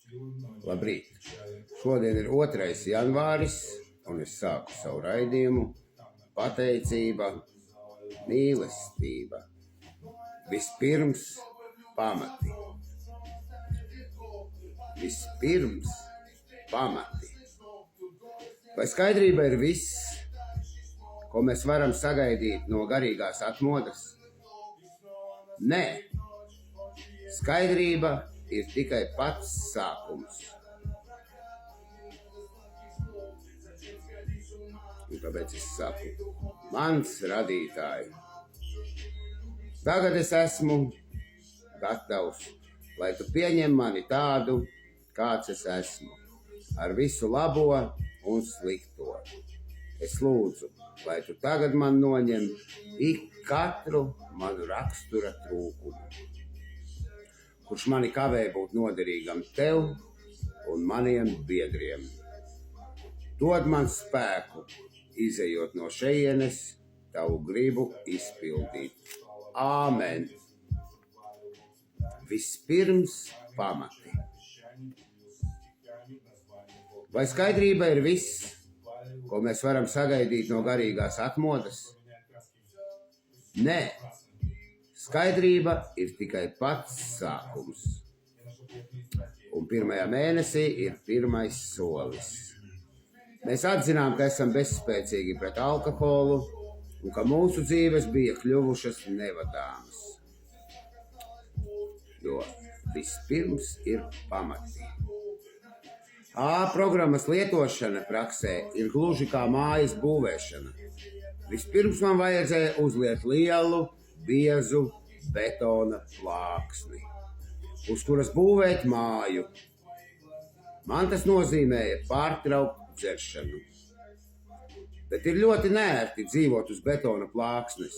Labrīt! Šodien ir 2. janvāris, un es sāku savu raidījumu pateicība, mīlestība. Vispirms pamati. Vispirms pamati. Vai skaidrība ir viss, ko mēs varam sagaidīt no garīgās atmodas? Nē. Skaidrība ir tikai pats sākums. Un tāpēc es saku, mans radītāji, tagad es esmu gatavs, lai tu pieņem mani tādu, kāds es esmu, ar visu labo un slikto. Es lūdzu, lai tu tagad man noņem katru manu rakstura trūkumu, kurš mani kavē būt noderīgam tev un maniem biedriem. Dod man spēku, izejot no šejienes, tavu gribu izpildīt. Āmen. Vispirms pamati. Vai skaidrība ir viss, ko mēs varam sagaidīt no garīgās atmodas? Nē. Skaidrība ir tikai pats sākums. Un 1. mēnesī ir 1. solis. Mēs atzinām, ka esam bezspēcīgi pret alkoholu un ka mūsu dzīves bija kļuvušas nevadāmas. Jo vispirms ir pamati. Programmas lietošana praksē ir gluži kā mājas būvēšana. Vispirms man vajadzēja uzliet lielu, biezu betona plāksni, uz kuras būvēt māju. Man tas nozīmēja pārtraukt dzeršanu. Bet ir ļoti neērti dzīvot uz betona plāksnes,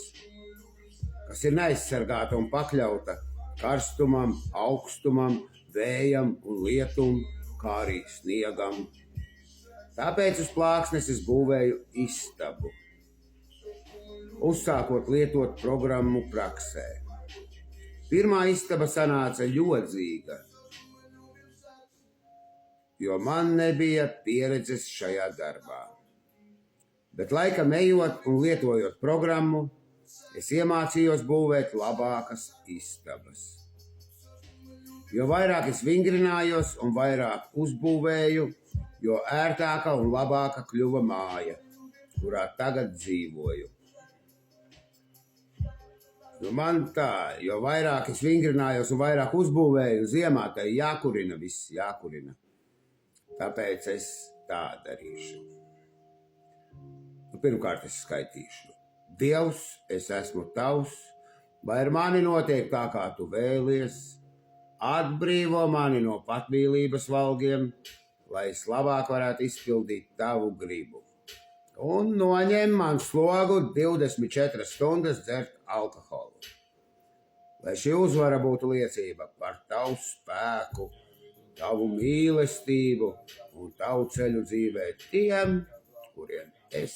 kas ir neaizsargāta un pakļauta karstumam, augstumam, vējam un lietum, kā arī sniegam. Tāpēc uz plāksnes es būvēju istabu, uzsākot lietot programmu praksē. Pirmā istaba sanāca ļodzīga, jo man nebija pieredzes šajā darbā. Bet laikam ejot un lietojot programmu, es iemācījos būvēt labākas istabas. Jo vairāk es vingrinājos un vairāk uzbūvēju, jo ērtāka un labāka kļuva māja, kurā tagad dzīvoju. Man tā, jo vairāk es vingrinājos un vairāk uzbūvēju, ziemā tai jākurina, viss jākurina. Tāpēc es tā darīšu. Pirmkārt es skaitīšu. Dievs, es esmu tavs, vai ar mani notiek tā, kā tu vēlies, atbrīvo mani no patmīlības valgiem, lai es labāk varētu izpildīt tavu gribu. Un noņem man slogu 24 stundas dzert alkoholu. Lai šī uzvara būtu liecība par tavu spēku, tavu mīlestību un tavu ceļu dzīvē tiem, kuriem es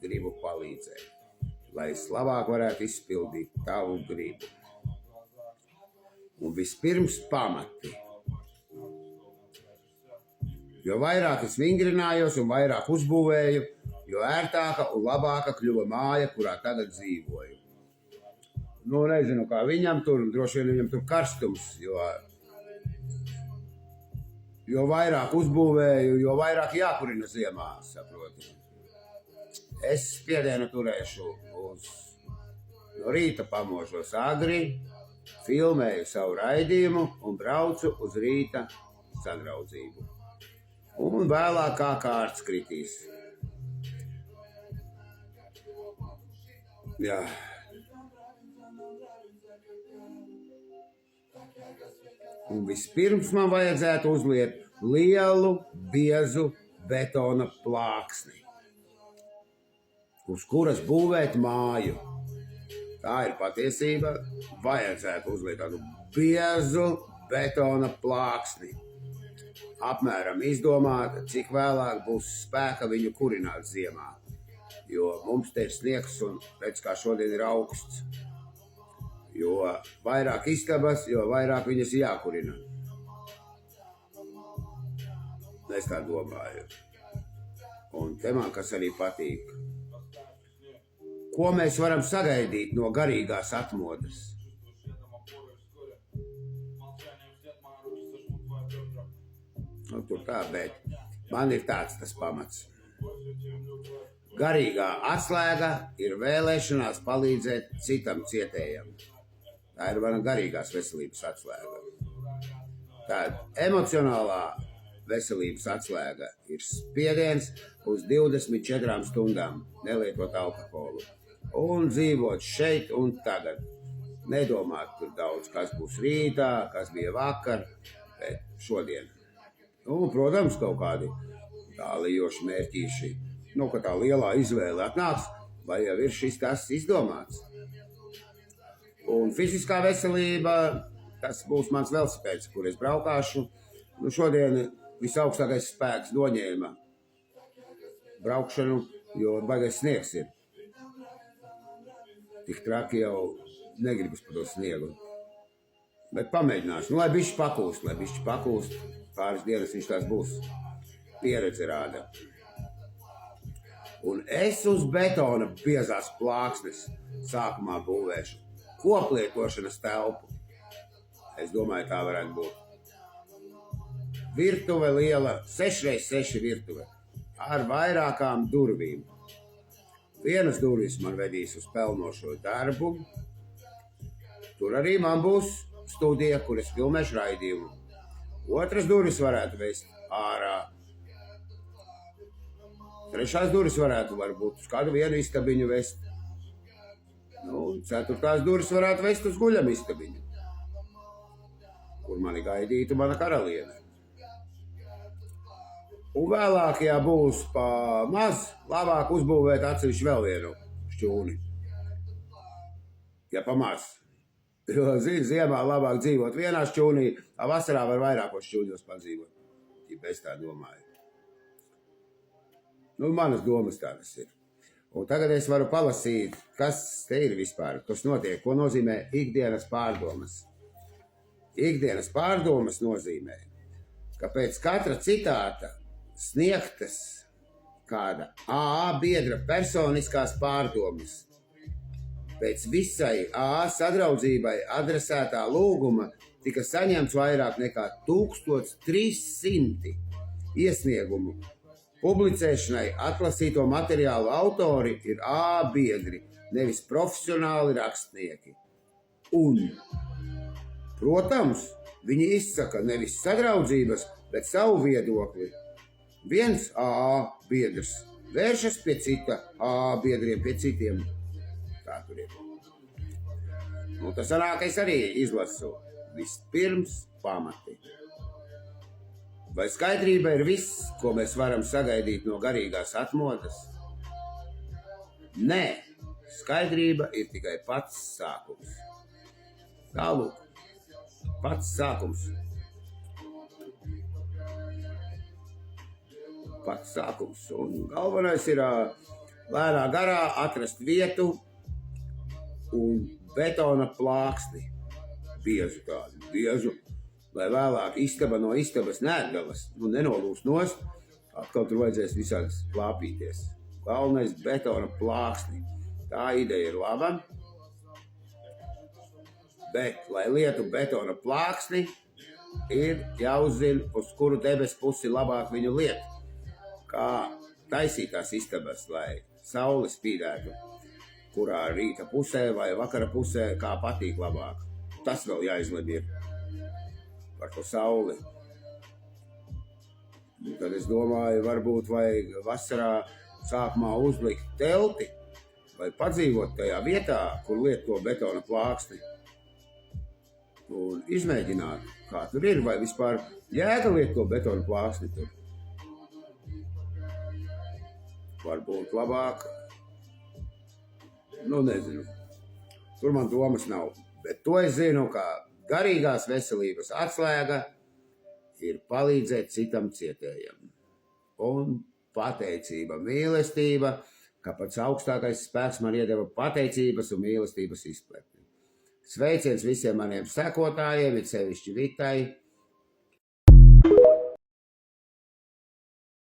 gribu palīdzēt, lai es labāk varētu izpildīt tavu gribu. Un vispirms pamati. Jo vairāk es vingrinājos un vairāk uzbūvēju, jo ērtāka un labāka kļuva māja, kurā tagad dzīvoju. Nezinu, kā viņam tur, droši vien viņam tur karstums, jo vairāk uzbūvēju, jo vairāk jākurina ziemā, saproti. Es spiedienu turēšu no rīta pamošos agri, filmēju savu raidījumu un braucu uz rīta sadraudzību. Un vēlāk kā kārts kritīs. Jā. Un vispirms man vajadzētu uzliet lielu, biezu betona plāksni, uz kuras būvēt māju. Tā ir patiesība, vajadzētu uzliet tādu biezu betona plāksni. Apmēram izdomāt, cik vēlāk būs spēka viņu kurināt ziemā, jo mums te ir sniegs un redz, kā šodien ir augsts. Jo vairāk istabas, jo vairāk viņas jākurina. Es tā domāju. Un te man kas arī patīk. Ko mēs varam sagaidīt no garīgās atmodas? Nu, tur tā, bet man ir tāds tas pamats. Garīgā atslēga ir vēlēšanās palīdzēt citam cietējam. Tā ir mana garīgās veselības atslēga. Tāda emocionālā veselības atslēga ir spiediens uz 24 stundām nelietot alkoholu un dzīvot šeit un tagad. Nedomāt tur daudz, kas būs rītā, kas bija vakar, bet šodien. Un, protams, kaut kādi tālījoši mērķīši, ka tā lielā izvēle atnāks, vai jau ir šis tas izdomāts. Un fiziskā veselība, tas būs mans velosipēds, kur es braukāšu. Šodien visaugstākais spēks noņēma braukšanu, jo baigais sniegs ir. Tik traki jau negribas par to sniegu. Bet pamēģināšu, lai bišķi pakūst. Pāris dienas viņš tās būs. Pieredze rāda. Un es uz betona biezās plāksnes sākumā būvēšu koplietošanas telpu. Es domāju, tā varētu būt. Virtuve liela, 6x6 virtuve, ar vairākām durvīm. Vienas durvis man vedīs uz pelnošo darbu. Tur arī man būs studija, kur es filmēšu raidījumu. Otras durvis varētu vest ārā. Trešās durvis varētu varbūt uz kādu vienu istabiņu vest. Ceturtās durvis varētu vest uz guļam istabiņu, kur mani gaidītu mana karaliene. Un vēlāk, ja būs pa maz, labāk uzbūvēt atsevišķi vēl vienu šķūni. Ja pa maz. Jo, ziemā labāk dzīvot vienā šķūnī, a vasarā var vairākos šķūņos padzīvot. Ja es tā domāju. Manas domas tādas ir. Un tagad es varu palasīt, kas te ir vispār, kas notiek, ko nozīmē ikdienas pārdomas. Ikdienas pārdomas nozīmē, ka pēc katra citāta sniegtas kāda AA biedra personiskās pārdomas. Pēc visai AA sadraudzībai adresētā lūguma tika saņemts vairāk nekā 1300 iesniegumu. Publicēšanai atlasīto materiālu autori ir AA biedri, nevis profesionāli rakstnieki. Un, protams, viņi izsaka nevis sadraudzības, bet savu viedokli. Viens AA biedrs vēršas pie cita AA biedriem, pie citiem. Tā tur ir. Tas sanāk, es arī izlasu. Vispirms pamati. Vai skaidrība ir viss, ko mēs varam sagaidīt no garīgās atmodas? Nē, skaidrība ir tikai pats sākums. Tālūk, pats sākums. Pats sākums. Un galvenais ir lēnā garā atrast vietu un betona plāksni. Biezu, lai vēlāk istaba no istabas neatgalas, nenolūst nost, atkal tur vajadzēs visādas plāpīties. Galvenais betona plāksni. Tā ideja ir laba, bet, lai lietu betona plāksni, ir jāuzzina, uz kuru debes pusi labāk viņu liet. Kā taisītās istabas, lai saule spīdētu, kurā rīta pusē vai vakara pusē, kā patīk labāk. Tas vēl jāizlem ir par to sauli. Tad es domāju, varbūt vajag vasarā sākumā uzlikt telti vai padzīvot tajā vietā, kur liet to betona plāksni. Un izmēģināt, kā tur ir, vai vispār jēga liet to betona plāksni tur. Varbūt labāk. Nezinu. Tur man domas nav. Bet to es zinu, ka garīgās veselības atslēga ir palīdzēt citam cietējam. Un pateicība, mīlestība, ka pats augstākais spēks man iedeva pateicības un mīlestības izpletni. Sveiciens visiem maniem sekotājiem, it sevišķi Vitai,